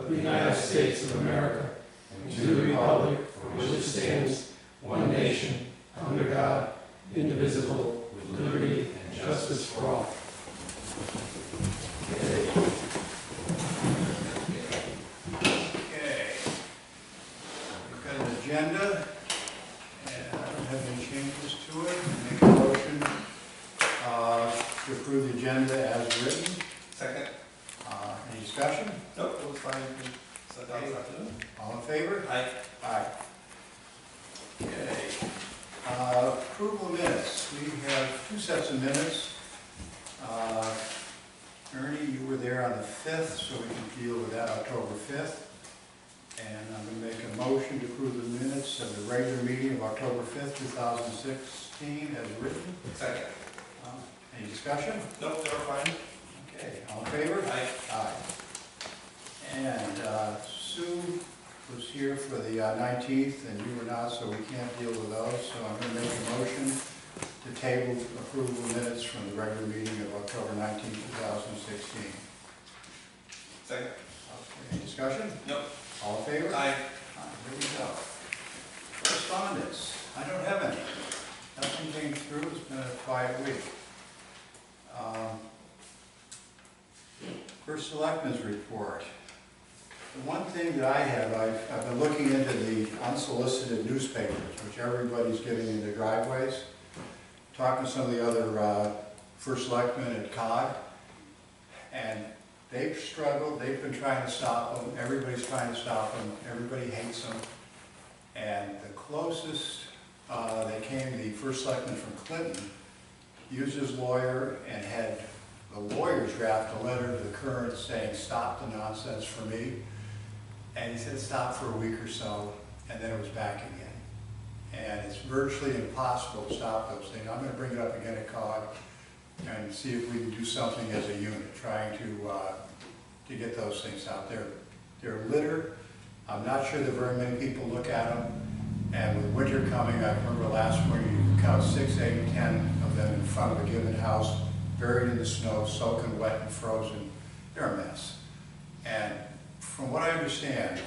of the United States of America, and to the republic for which it stands, one nation, under God, indivisible, with liberty and justice for all. Okay. We've got an agenda, and I don't have any changes to it. Make a motion to approve the agenda as written. Second. Any discussion? Nope, it was fine. So that was afternoon. All in favor? Aye. Aye. Okay. Approval of minutes. We have two sets of minutes. Ernie, you were there on the 5th, so we can deal with that October 5th. And I'm going to make a motion to approve the minutes of the regular meeting of October 5th, 2016 as written. Second. Any discussion? Nope, they were fine. Okay, all in favor? Aye. Aye. And Sue was here for the 19th, and you were not, so we can't deal with those. So I'm going to make a motion to table approval minutes from the regular meeting of October 19th, 2016. Second. Okay, any discussion? Nope. All in favor? Aye. Here we go. Correspondence. I don't have any. Nothing came through. It's been a quiet week. First Selectmen's report. The one thing that I have, I've been looking into the unsolicited newspapers, which everybody's getting in their driveways. Talking to some of the other First Selectmen at COG, and they've struggled. They've been trying to stop them. Everybody's trying to stop them. Everybody hates them. And the closest they came, the First Selectman from Clinton used his lawyer and had the lawyers draft a letter to the Current saying, "Stop the nonsense for me." And he said stop for a week or so, and then it was back again. And it's virtually impossible to stop those things. I'm going to bring it up again at COG and see if we can do something as a unit, trying to get those things out there. They're litter. I'm not sure that very many people look at them. And with winter coming, I remember last winter you could count 6, 8, 10 of them in front of a given house, buried in the snow, soaking wet and frozen. They're a mess. And from what I understand,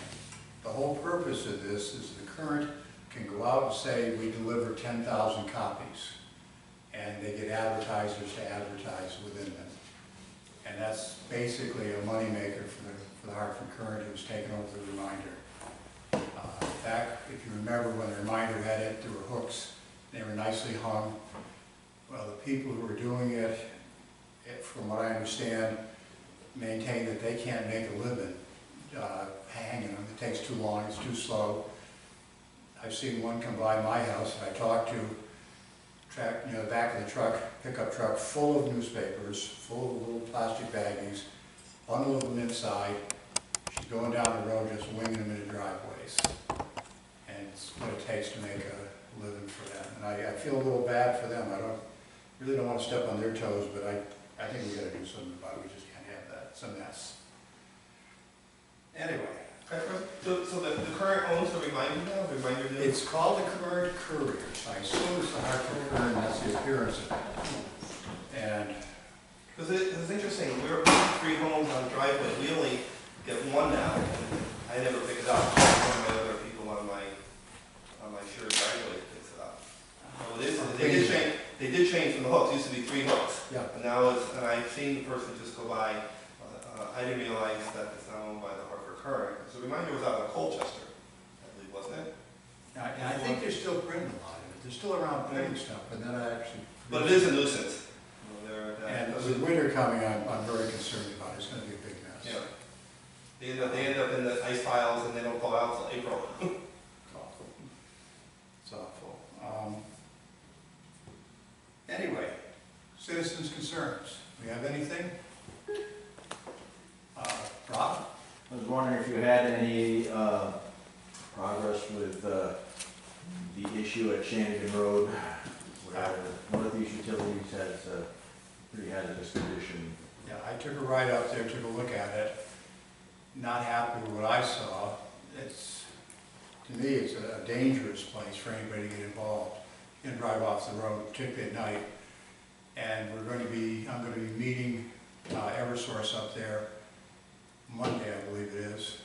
the whole purpose of this is the Current can go out and say, we deliver 10,000 copies. And they get advertisers to advertise within them. And that's basically a moneymaker for the Hartford Current, who's taken over the Reminder. Back, if you remember, when the Reminder had it, there were hooks. They were nicely hung. Well, the people who were doing it, from what I understand, maintain that they can't make a living hanging them. It takes too long, it's too slow. I've seen one come by my house that I talked to, the back of the truck, pickup truck, full of newspapers, full of little plastic baggies, bundle of them inside. She's going down the road just winging them into driveways. And it's what it takes to make a living for them. And I feel a little bad for them. I really don't want to step on their toes, but I think we got to do something about it. We just can't have that. It's a mess. Anyway. So the Current owns the Reminder now? The Reminder deal? It's called the Current Couriers. I assume it's the Hartford Current, that's the appearance of it. And Because it's interesting, we're 3 homes on driveway. We only get one now. I never pick it up. One of my other people on my shared driveway picks it up. So it is, they did change from the hooks. It used to be 3 hooks. yeah, And now and I've seen the person just go by. I didn't realize that it's now owned by the Hartford Current. So the Reminder was out of Colchester, I believe, wasn't it? and I think they're still printing a lot of it. They're still around printing stuff, but then I actually. But it is a nuisance. And with winter coming, I'm very concerned about it. It's going to be a big mess. Yeah. They end up in the ice piles and they don't go out until April. It's awful. It's awful. Anyway, citizens' concerns. We have anything? Rob? I was wondering if you had any progress with the issue at Shanigan Road, where Northeast Utilities has a pretty hazardous condition. Yeah, I took a ride up there, took a look at it. Not happy with what I saw. To me, it's a dangerous place for anybody to get involved. You can drive off the road, particularly at night. And I'm going to be meeting Eversource up there Monday, I believe it is,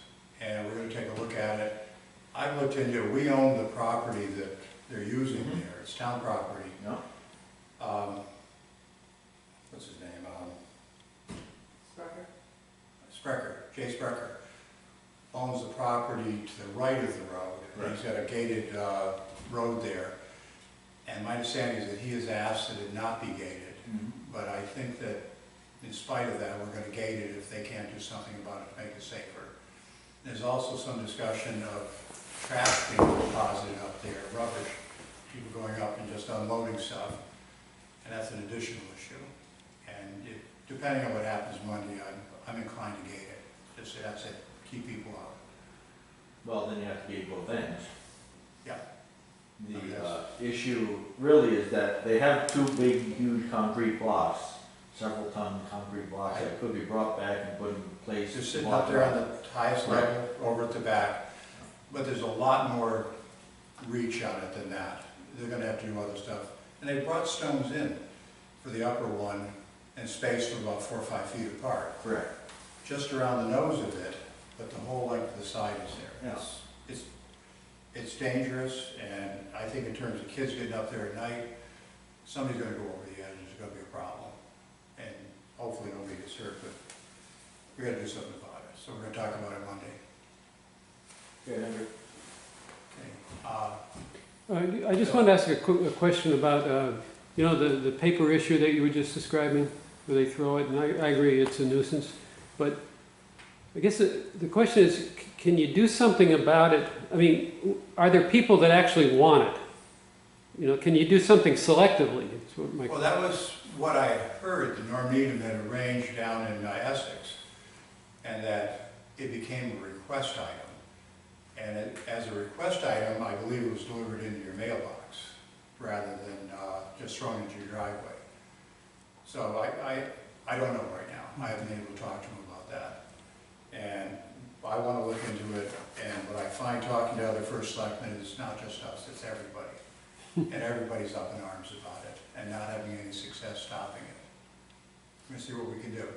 looked into, we own the property that they're using there, it's town property. No? What's his name? Sprecher, Jay Sprecher, owns the property to the right of the road. Right. He's got a gated road there. And my understanding is that he has asked that it not be gated. But I think that in spite of that, we're going to gate it if they can't do something about it to make it safer. There's also some discussion of trash being deposited up there, rubbish, people going up and just unloading stuff. And that's an additional issue. And depending on what happens Monday, I'm inclined to gate it. Just say that's it, keep people out. Well, then you have to gate both ends. Yeah. The issue really is that they have two big, huge concrete blocks, several ton concrete blocks that could be brought back and put in place. Just sitting up there on the highest Right. level, over at the back. But there's a lot more reach on it than that. They're gonna have to do other stuff. And they brought stones in for the upper one and spaced them about 4 or 5 feet apart. Correct. Just around the nose of it, but the whole length of the side is there. Yeah. It's dangerous, and I think in terms of kids getting up there at night, somebody's gonna go over the edge, there's gonna be a problem. And hopefully nobody gets hurt, but we gotta do something about it. So we're gonna talk about it Monday. Okay, Henry. Okay. I just wanted to ask a question about, you know, the paper issue that you were just describing, where they throw it, and I agree, it's a nuisance. But I guess the question is, can you do something about it? I mean, are there people that actually want it? You know, can you do something selectively? That's what my Well, that was what I heard, that Norm Needham had arranged down in Essex, and that it became a request item. And as a request item, I believe it was delivered into your mailbox, rather than just thrown into your driveway. So I don't know right now. I haven't been able to talk to him about that. And I want to look into it, and what I find talking to other first selectmen is not just us, it's everybody. And everybody's up in arms about it, and not having any success stopping it. We're going to see what we can do.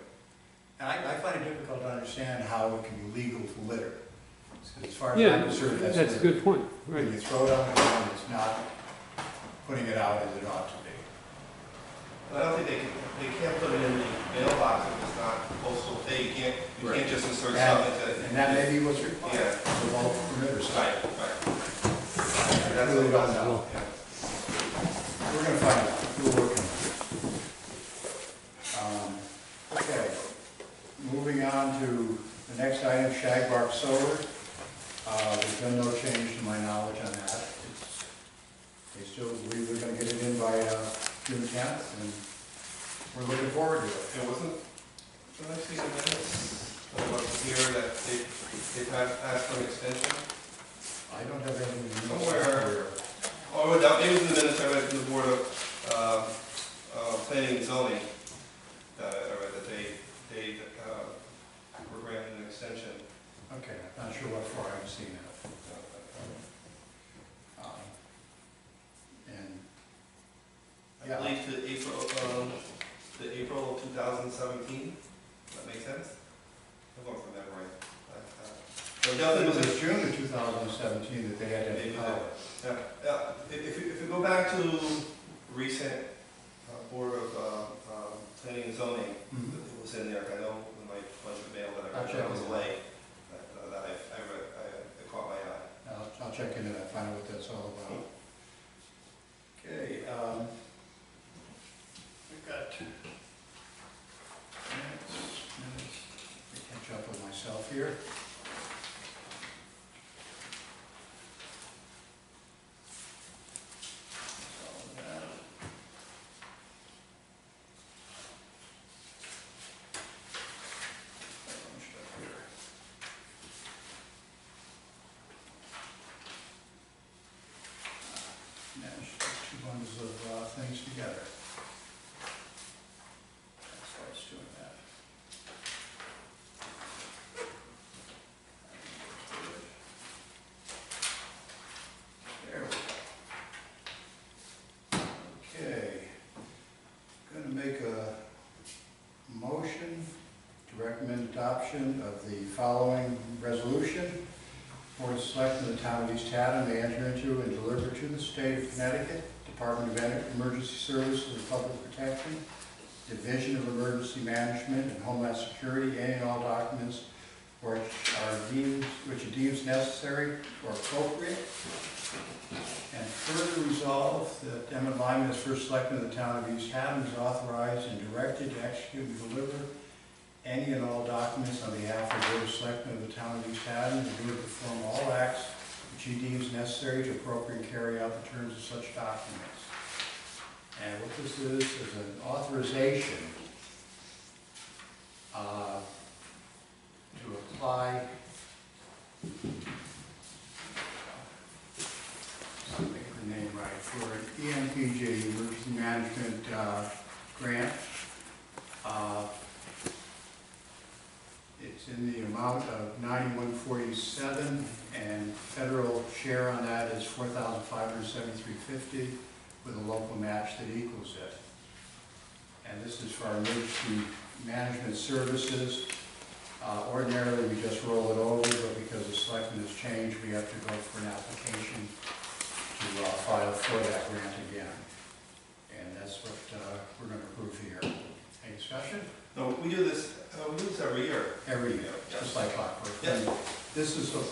And I find it difficult to understand how it can be legal to litter. As far as I'm concerned, that's a good point, right? When you throw it on the ground, it's not putting it out as it ought to be. I don't think they can't put it in the mailbox if it's not postal pay. You can't just insert something to. And that may be what's required. Yeah. The bulk permitter side. Right. I really don't know. Yeah. We're gonna find out. We'll work on it. Okay. Moving on to the next item, Shagbark Solar. There's been no change to my knowledge on that. They still believe they're gonna get it in by June 10th, and we're looking forward to it. It wasn't, did I see the minutes? Here that they've asked for an extension? I don't have anything. Somewhere. Oh, it was in the minutes I read from the Board of Planning and Zoning, that they were granted an extension. Okay, I'm not sure what for, I haven't seen it. I believe to April of 2017. Does that make sense? I'm going from memory. So It definitely was was June of 2017 that they had to Maybe file that. it. Yeah. If you go back to recent Board of Planning and Zoning, Mhm. it was in there. I know in my bunch of mail that I Gotcha. read was late, that I read, it caught my eye. I'll check into that, find out what that's all about. Okay, we've got minutes. Let me catch up with myself here. So that. Bunched up here. Managed to put 2 bundles of things together. That's why it's doing that. There we go. Okay. Going to make a motion to recommend adoption of the following resolution. Board of Selectmen of the Town of East Haddam may enter into and deliver to the State of Connecticut Department of Emergency Services and Public Protection, Division of Emergency Management and Homeland Security, any and all documents which it deems necessary or appropriate. And further resolve that Emmett Lyman, as first selectman of the Town of East Haddam, is authorized and directed to execute and deliver any and all documents on behalf of the Board of Selectmen of the Town of East Haddam, and do and perform all acts which he deems necessary to appropriately carry out the terms of such documents. And what this is an authorization to apply, I'll make the name right, for an EMPG, Emergency Management Grant. It's in the amount of $91.47, and federal share on that is $4,573.50, with a local match that equals it. And this is for our emergency management services. Ordinarily, we just roll it over, but because the selectmen has changed, we have to go for an application to file for that grant again. And that's what we're going to approve here. Any discussion? No, we do this every year. Every year, just like clockwork. Yes. And this is a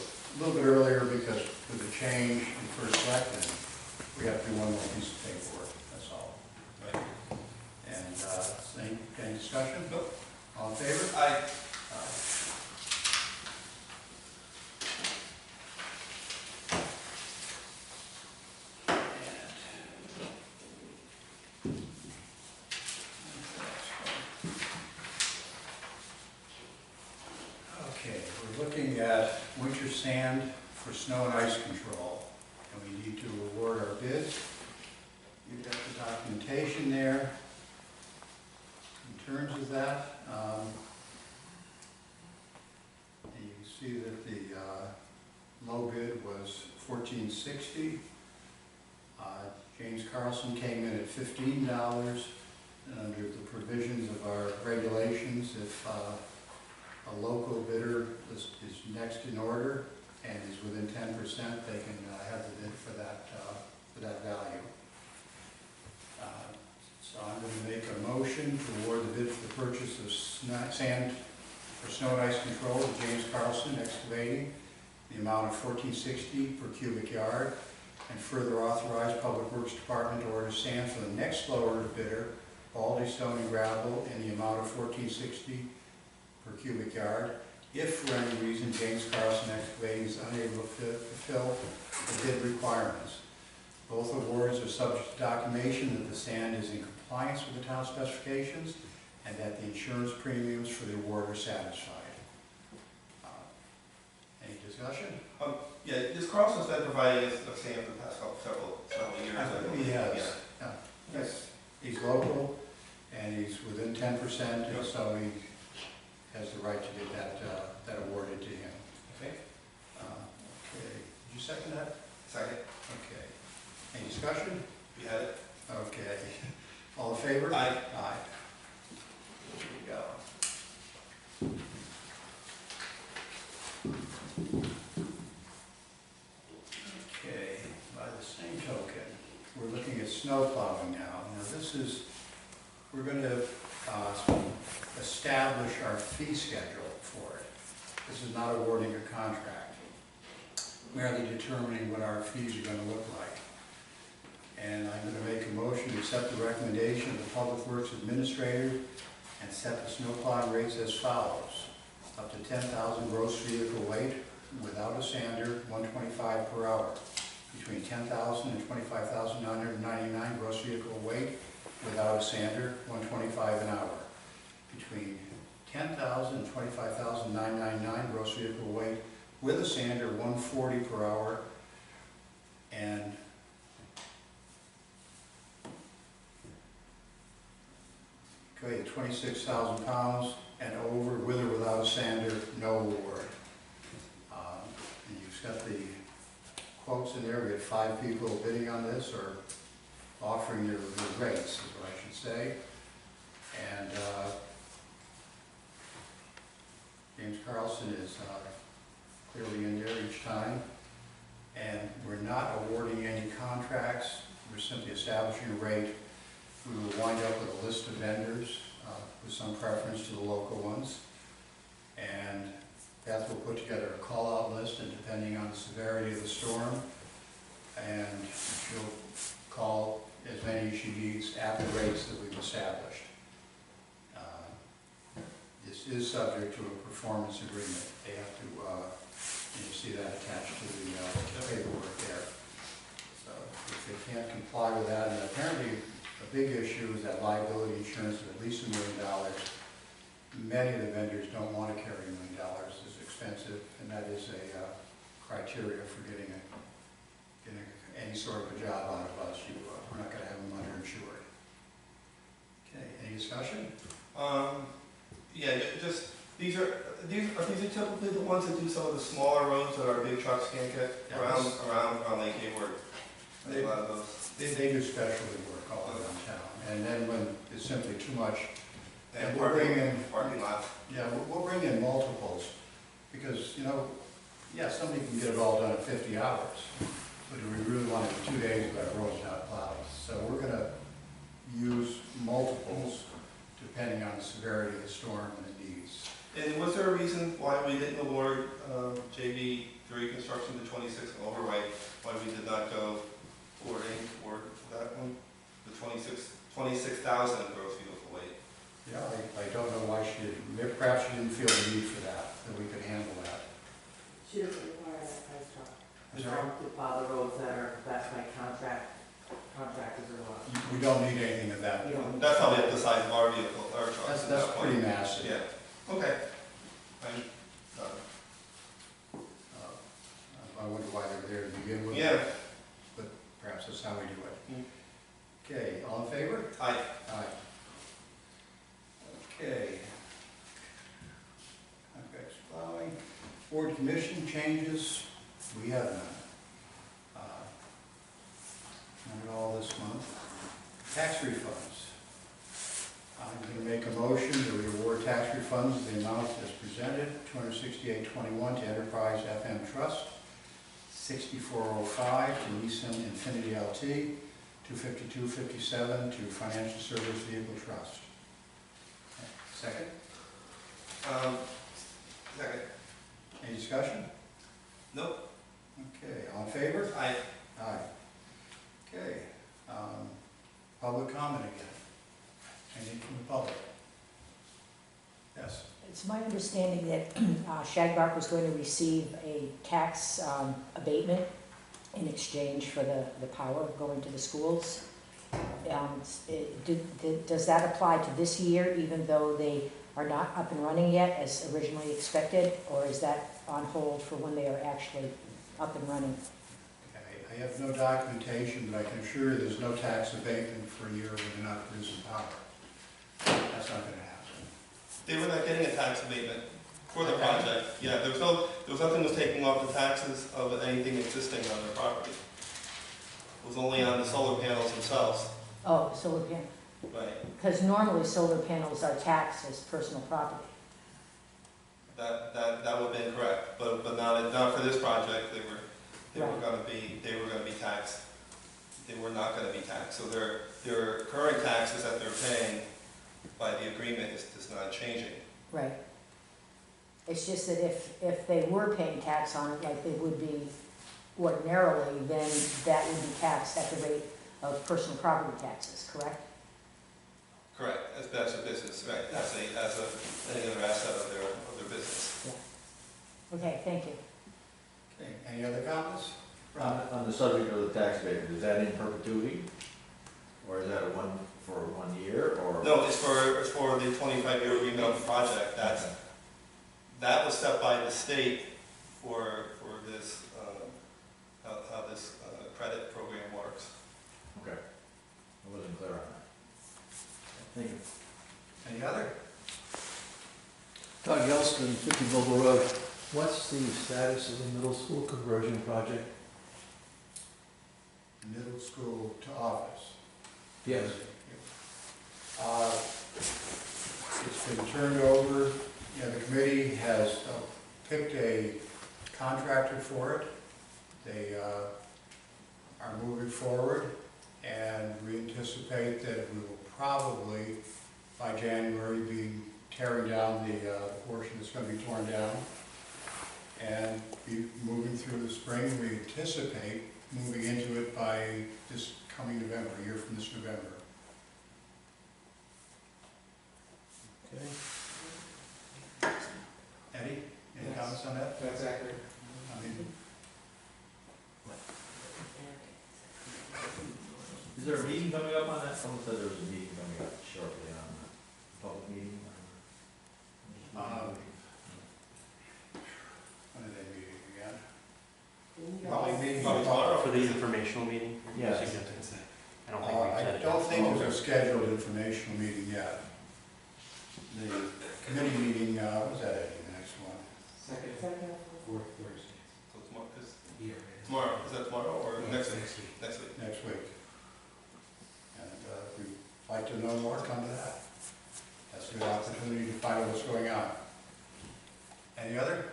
little bit earlier because with the change in first selectman, we have to do one more piece of paperwork, that's all. Right. And any discussion? Nope. All in favor? Aye. Okay, we're looking at winter sand for snow and ice control, and we need to award our bids. You've got the documentation there. In terms of that, you can see that the low bid was $14.60. James Carlson came in at $15, and under the provisions of our regulations, if a local bidder is next in order and is within 10%, they can have the bid for that value. So I'm going to make a motion to award the bid for the purchase of sand for snow and ice control to James Carlson Excavating, the amount of $14.60 per cubic yard, and further authorize Public Works Department to order sand for the next lower bidder, Baldy Stone and Gravel, in the amount of $14.60 per cubic yard, if for any reason James Carlson Excavating is unable to fulfill the bid requirements. Both awards are subject to documentation that the sand is in compliance with the town specifications and that the insurance premiums for the award are satisfied. Any discussion? Yeah, this Carlson's been providing us the sand for the past several years. I believe. He has. Yeah. Yeah. Yes. He's local and he's within 10%, and Yep. so he has the right to get that awarded to him. Okay. Okay, did you second that? Second. Okay. Any discussion? We had it. Okay. All in favor? Aye. Aye. There you go. Okay, by the same token, we're looking at snow plowing now. Now this is, we're going to establish our fee schedule for it. This is not awarding a contract, merely determining what our fees are going to look like. And I'm going to make a motion to accept the recommendation of the Public Works Administrator and set the snow plowing rates as follows. Up to 10,000 gross vehicle weight without a sander, $125 per hour. Between 10,000 and 25,999 gross vehicle weight without a sander, $125 an hour. Between 10,000 and 25,999 gross vehicle weight with a sander, $140 per hour. And okay, 26,000 pounds and over, with or without a sander, no award. And you've got the quotes in there. We had 5 people bidding on this, or offering their rates, is what I should say. And James Carlson is clearly in there each time. And we're not awarding any contracts, we're simply establishing a rate. We will wind up with a list of vendors with some preference to the local ones. And Beth will put together a call-out list, and depending on the severity of the storm, and she'll call as many as she needs at the rates that we've established. This is subject to a performance agreement. They have to, you see that attached to the paperwork there. So if they can't comply with that, and apparently a big issue is that liability insurance of at least $1 million. Many of the vendors don't want to carry $1 million. It's expensive, and that is a criteria for getting any sort of a job out of us. We're not going to have them underinsured. Okay, any discussion? Yeah, just, these are typically the ones that do some of the smaller roads that our big trucks can't get around Lake Hayward. They- A lot of those. They do specialty work all around town, and then when it's simply too much, And we'll bring in, parking lots. yeah, we'll bring in multiples, because, yeah, somebody can get it all done in 50 hours, but do we really want it in 2 days with our roads not plowed? So we're gonna use multiples depending on the severity of the storm and the needs. And was there a reason why we didn't award JV3 construction to 26 and overwrite? Why we did not go forwarding for that one? The 26,000 gross vehicle weight. Yeah, I don't know why she didn't, perhaps she didn't feel the need for that we could handle that. She doesn't require that price drop. Is that right? To plow the roads that are, that's my contractors are allowed. We don't need anything of that. You don't- That's probably the size of our vehicle, our trucks. at That's that point. pretty massive. Yeah, okay. I wonder why they were there to begin with. Yeah, But perhaps that's how we do it. Mm. Okay, all in favor? Aye. Aye. Okay. Contracts plowing. Board commission changes, we have none. Not at all this month. Tax refunds. I'm going to make a motion that we award tax refunds of the amount as presented, $268.21 to Enterprise FM Trust, $64.05 to Nissan Infinity LT, $252.57 to Financial Service Vehicle Trust. Second? Second. Any discussion? Nope. Okay, all in favor? Aye. Aye. Okay, public comment again. Anything from the public? Yes. It's my understanding that Shagbark was going to receive a tax abatement in exchange for the power going to the schools. Does that apply to this year, even though they are not up and running yet as originally expected, or is that on hold for when they are actually up and running? Okay, I have no documentation, but I can assure you there's no tax abatement for a year when they're not producing power. That's not gonna happen. They were not getting a tax abatement for the project. Yeah, there was nothing was taking off the taxes of anything existing on their property. It was only on the solar panels themselves. Oh, solar panel, Right. because normally solar panels are taxed as personal property. That would have been correct, but not for this project. They were going to be taxed. They were not going to be taxed. So their current taxes that they're paying by the agreement is not changing. Right. It's just that if they were paying tax on it like they would be ordinarily, then that would be taxed at the rate of personal property taxes, correct? Correct. As a business, right? As any other asset of their business. Yeah. Okay, thank you. Okay, any other comments? On the subject of the tax abatement, is that in perpetuity? Or is that for 1 year, or? No, it's for the 25-year agreement of the project. That was set by the state for this how this credit program works. Okay. I wasn't clear on that. Thank you. Any other? Doug Yelston, 50 Vogel Road. What's the status of the middle school conversion project? Middle school to office. Yes. It's been turned over, the committee has picked a contractor for it. They are moving forward, and we anticipate that we will probably, by January, be tearing down the portion that's going to be torn down, and be moving through the spring. We anticipate moving into it by this coming November, a year from this November. Okay. Eddie, any comments on that? That's accurate. I mean, Is there a meeting coming up on that? Someone said there was a meeting coming up shortly on the public meeting. when are they meeting again? Probably meeting tomorrow. For the informational meeting? Yeah. I don't think we've set I it. don't think there's a scheduled informational meeting yet. The committee meeting, was that Eddie, the next one? Second, fourth Thursday. So tomorrow, Here. tomorrow, is that tomorrow or next week? week. Next week. Next week. And if you'd like to know more, come to that. That's a good opportunity to find out what's going on. Any other?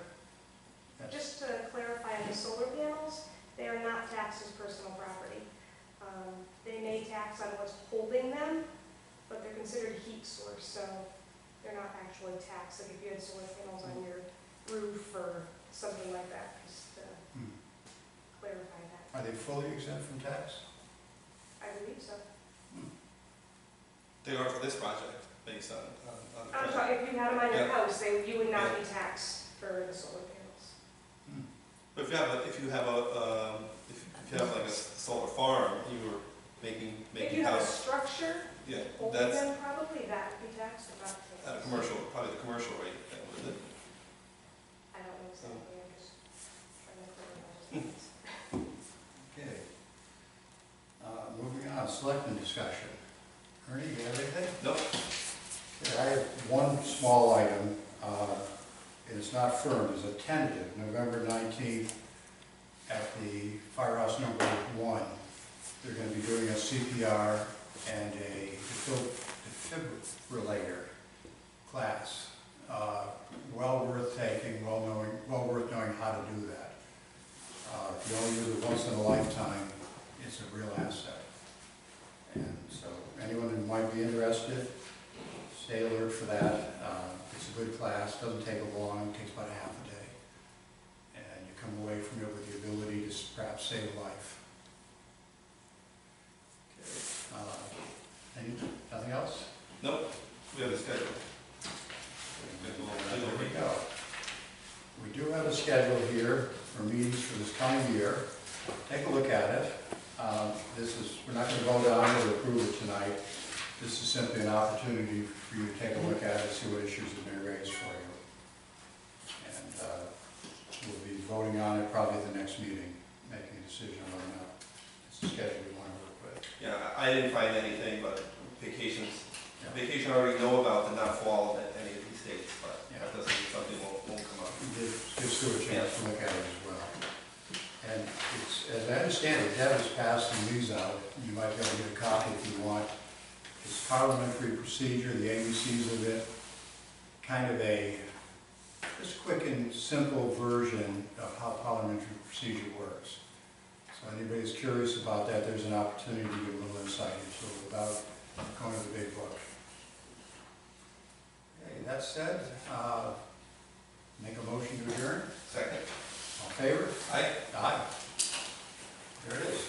Yes. Just to clarify, the solar panels, they are not taxed as personal property. They may tax on what's holding them, but they're considered a heat source, so they're not actually taxed. Like if you had solar panels on your roof or something like that, just to clarify that. Are they fully exempt from tax? I believe so. They are for this project, based on the I'm project. sorry, if you had them on your Yeah. house, you would not be taxed for the solar panels. But if you have like a solar farm, you were making If you have a house, structure yeah, holding that's them, probably that would be taxed or not taxed. at a commercial, probably the commercial rate, then, wouldn't it? I don't know exactly, I'm just trying to clarify. Okay. Moving on, selectmen discussion. Ernie, you have anything? Nope. Okay, I have one small item, and it's not firm, it's a tentative, November 19th at the Firehouse number 1. They're going to be doing a CPR and a defibrillator class. Well worth taking, well worth knowing how to do that. If you only do it once in a lifetime, it's a real asset. And so anyone who might be interested, stay alert for that. It's a good class, doesn't take long, it takes about half a day. And you come away from it with the ability to perhaps save a life. Nothing else? Nope, we have a schedule. There we go. We do have a schedule here for meetings for this coming year. Take a look at it. We're not going to vote on it or approve it tonight. This is simply an opportunity for you to take a look at it, see what issues have been raised for you. And we'll be voting on it probably at the next meeting, making a decision on whether or not it's the schedule we want to work with. Yeah, I didn't find anything, but vacation I already know about did not fall at any of these dates, but that doesn't mean something won't come up. You give Sue a chance to look at it as well. And it's, as I understand it, Deb has passed some of these out. You might be able to get a copy if you want. It's parliamentary procedure, the ABCs of it, kind of a just quick and simple version of how parliamentary procedure works. So anybody who's curious about that, there's an opportunity to get a little insight into it without going to the big book. Okay, that said, make a motion to adjourn. Second? All in favor? Aye. Aye. There it is.